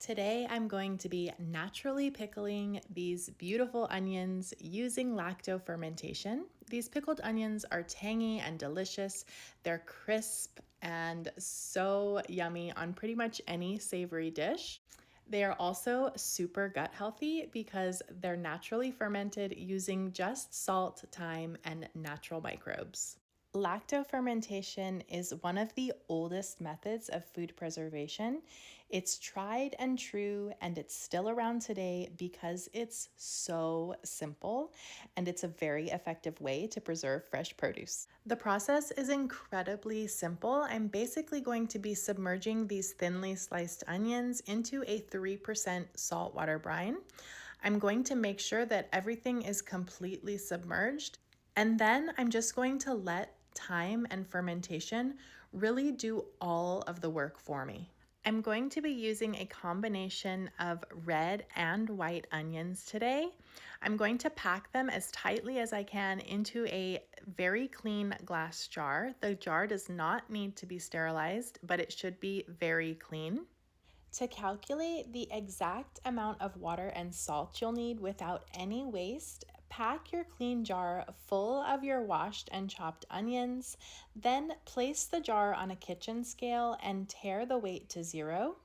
Today I'm going to be naturally pickling these beautiful onions using lacto fermentation. These pickled onions are tangy and delicious. They're crisp and so yummy on pretty much any savory dish. They are also super gut healthy because they're naturally fermented using just salt, thyme, and natural microbes. Lacto fermentation is one of the oldest methods of food preservation. It's tried and true, and it's still around today because it's so simple and it's a very effective way to preserve fresh produce. The process is incredibly simple. I'm basically going to be submerging these thinly sliced onions into a 3% saltwater brine. I'm going to make sure that everything is completely submerged. And then I'm just going to let time and fermentation really do all of the work for me. I'm going to be using a combination of red and white onions today. I'm going to pack them as tightly as I can into a very clean glass jar. The jar does not need to be sterilized, but it should be very clean. To calculate the exact amount of water and salt you'll need without any waste, pack your clean jar full of your washed and chopped onions, then place the jar on a kitchen scale and tare the weight to 0.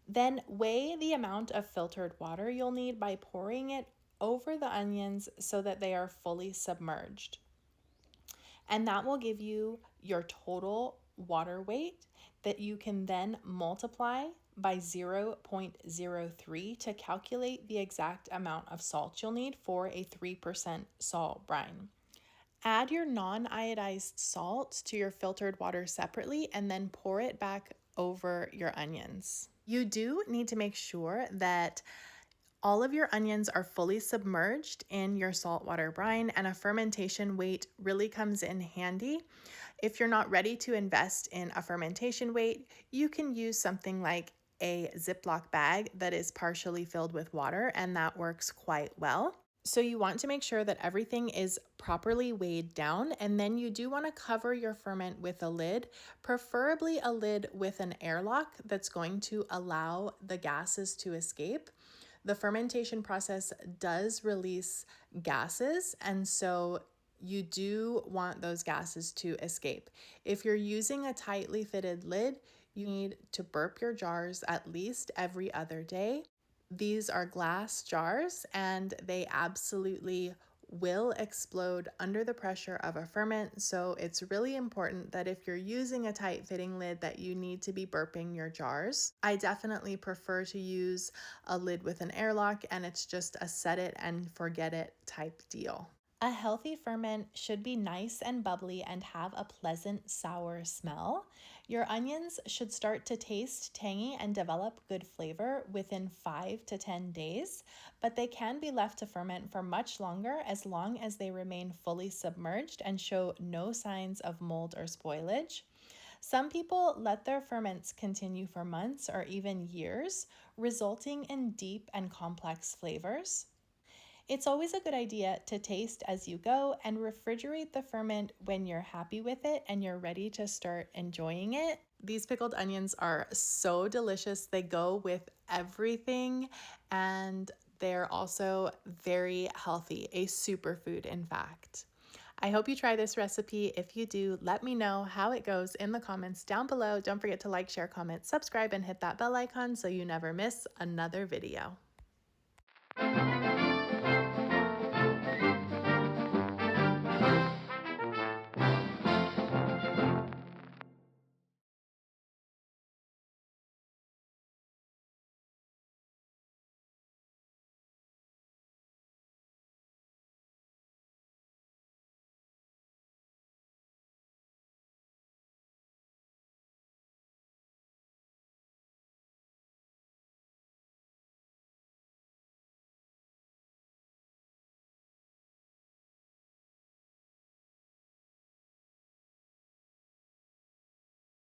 Then weigh the amount of filtered water you'll need by pouring it over the onions so that they are fully submerged. And that will give you your total water weight that you can then multiply by 0.03 to calculate the exact amount of salt you'll need for a 3% salt brine. Add your non-iodized salt to your filtered water separately and then pour it back over your onions. You do need to make sure that all of your onions are fully submerged in your saltwater brine, and a fermentation weight really comes in handy. If you're not ready to invest in a fermentation weight, you can use something like a Ziploc bag that is partially filled with water, and that works quite well. So you want to make sure that everything is properly weighed down, and then you do want to cover your ferment with a lid, preferably a lid with an airlock that's going to allow the gases to escape. The fermentation process does release gases, and so you do want those gases to escape. If you're using a tightly fitted lid, you need to burp your jars at least every other day. These are glass jars and they absolutely will explode under the pressure of a ferment. So it's really important that if you're using a tight fitting lid that you need to be burping your jars. I definitely prefer to use a lid with an airlock, and it's just a set it and forget it type deal. A healthy ferment should be nice and bubbly and have a pleasant sour smell. Your onions should start to taste tangy and develop good flavor within 5 to 10 days, but they can be left to ferment for much longer as long as they remain fully submerged and show no signs of mold or spoilage. Some people let their ferments continue for months or even years, resulting in deep and complex flavors. It's always a good idea to taste as you go and refrigerate the ferment when you're happy with it and you're ready to start enjoying it. These pickled onions are so delicious. They go with everything, and they're also very healthy, a superfood in fact. I hope you try this recipe. If you do, let me know how it goes in the comments down below. Don't forget to like, share, comment, subscribe, and hit that bell icon so you never miss another video.